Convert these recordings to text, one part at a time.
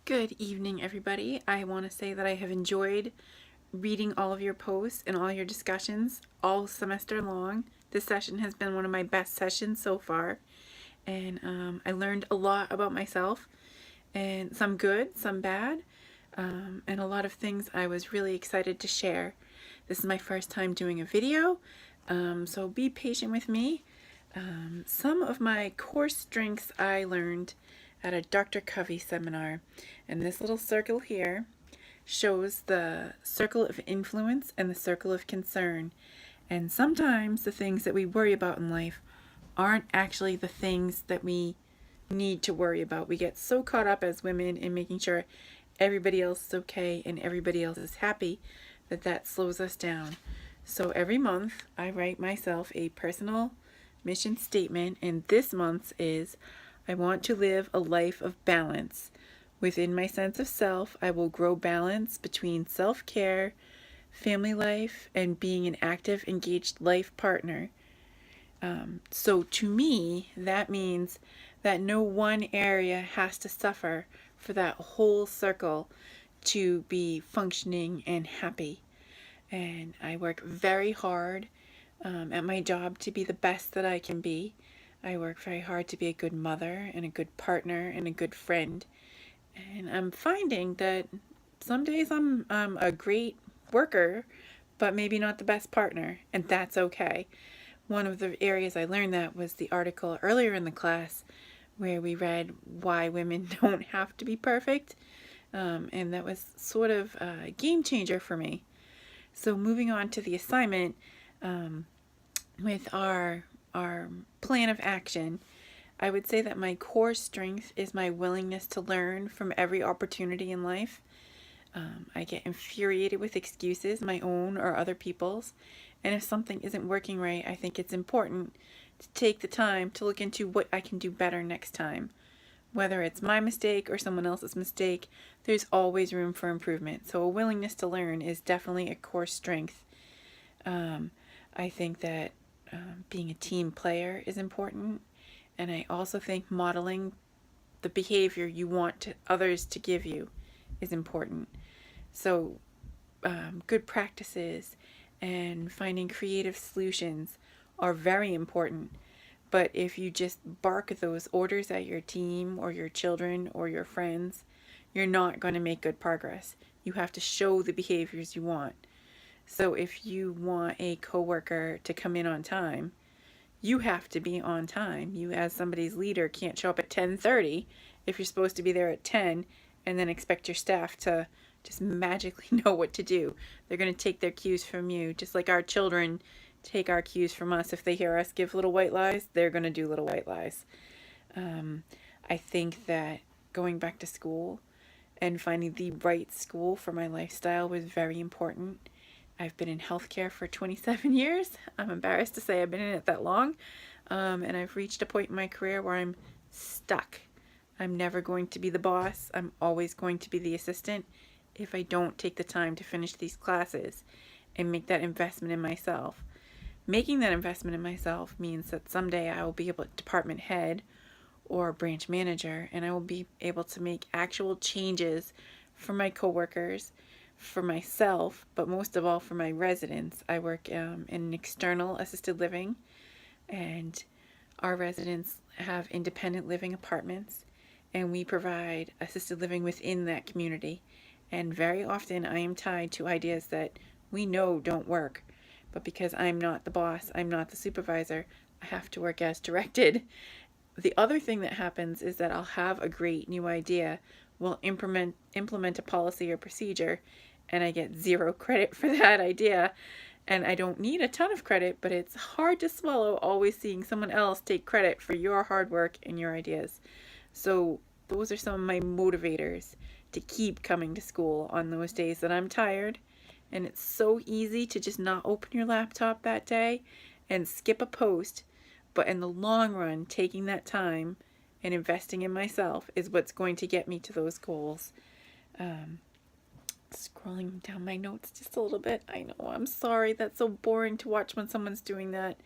Good evening, everybody. I want to say that I have enjoyed reading all of your posts and all your discussions all semester long. This session has been one of my best sessions so far, and I learned a lot about myself, and some good, some bad, and a lot of things I was really excited to share. This is my first time doing a video, so be patient with me. Some of my core strengths I learned at a Dr. Covey seminar, and this little circle here shows the circle of influence and the circle of concern. And sometimes the things that we worry about in life aren't actually the things that we need to worry about. We get so caught up as women in making sure everybody else is okay and everybody else is happy that slows us down. So every month I write myself a personal mission statement, and this month's is I want to live a life of balance. Within my sense of self, I will grow balance between self-care, family life, and being an active, engaged life partner. So to me, that means that no one area has to suffer for that whole circle to be functioning and happy. And I work very hard at my job to be the best that I can be. I work very hard to be a good mother and a good partner and a good friend. And I'm finding that some days I'm a great worker, but maybe not the best partner, and that's okay. One of the areas I learned that was the article earlier in the class where we read why women don't have to be perfect, and that was sort of a game changer for me. So moving on to the assignment, with our plan of action, I would say that my core strength is my willingness to learn from every opportunity in life. I get infuriated with excuses, my own or other people's, and if something isn't working right, I think it's important to take the time to look into what I can do better next time. Whether it's my mistake or someone else's mistake, there's always room for improvement. So a willingness to learn is definitely a core strength. I think that being a team player is important, and I also think modeling the behavior you want others to give you is important. So good practices and finding creative solutions are very important. But if you just bark those orders at your team or your children or your friends, you're not going to make good progress. You have to show the behaviors you want. So if you want a coworker to come in on time, you have to be on time. You, as somebody's leader, can't show up at 10:30 if you're supposed to be there at 10 and then expect your staff to just magically know what to do. They're going to take their cues from you, just like our children take our cues from us. If they hear us give little white lies, they're going to do little white lies. I think that going back to school and finding the right school for my lifestyle was very important. I've been in healthcare for 27 years. I'm embarrassed to say I've been in it that long. And I've reached a point in my career where I'm stuck. I'm never going to be the boss. I'm always going to be the assistant if I don't take the time to finish these classes and make that investment in myself. Making that investment in myself means that someday I will be a department head or branch manager, and I will be able to make actual changes for my coworkers, for myself, but most of all for my residents. I work in an external assisted living, and our residents have independent living apartments, and we provide assisted living within that community. And very often I am tied to ideas that we know don't work, but because I'm not the boss, I'm not the supervisor, I have to work as directed. The other thing that happens is that I'll have a great new idea, will implement a policy or procedure, and I get zero credit for that idea. And I don't need a ton of credit, but it's hard to swallow always seeing someone else take credit for your hard work and your ideas. So those are some of my motivators to keep coming to school on those days that I'm tired. And it's so easy to just not open your laptop that day and skip a post. But in the long run, taking that time and investing in myself is what's going to get me to those goals. Scrolling down my notes just a little bit. I know, I'm sorry. That's so boring to watch when someone's doing that.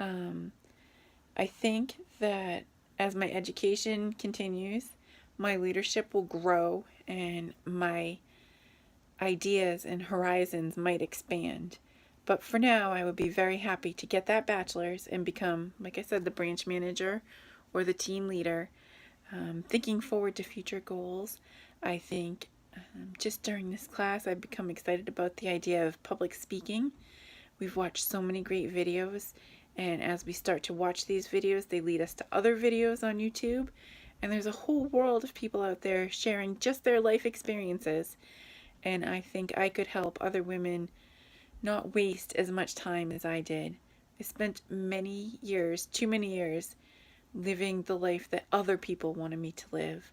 I think that as my education continues, my leadership will grow and my ideas and horizons might expand. But for now, I would be very happy to get that bachelor's and become, like I said, the branch manager or the team leader. Thinking forward to future goals, I think just during this class, I've become excited about the idea of public speaking. We've watched so many great videos, and as we start to watch these videos, they lead us to other videos on YouTube. And there's a whole world of people out there sharing just their life experiences. And I think I could help other women not waste as much time as I did. I spent many years, too many years, living the life that other people wanted me to live,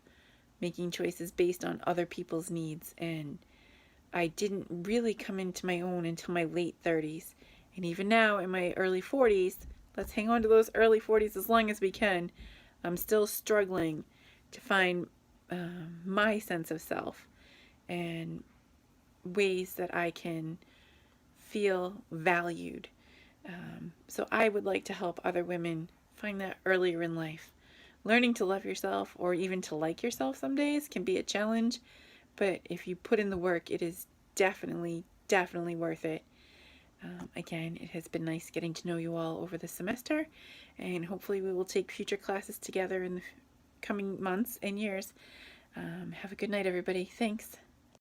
making choices based on other people's needs. And I didn't really come into my own until my late 30s. And even now, in my early 40s, let's hang on to those early 40s as long as we can. I'm still struggling to find my sense of self and ways that I can feel valued. So I would like to help other women find that earlier in life. Learning to love yourself or even to like yourself some days can be a challenge, but if you put in the work, it is definitely, definitely worth it. Again, it has been nice getting to know you all over the semester, and hopefully we will take future classes together in the coming months and years. Have a good night, everybody. Thanks.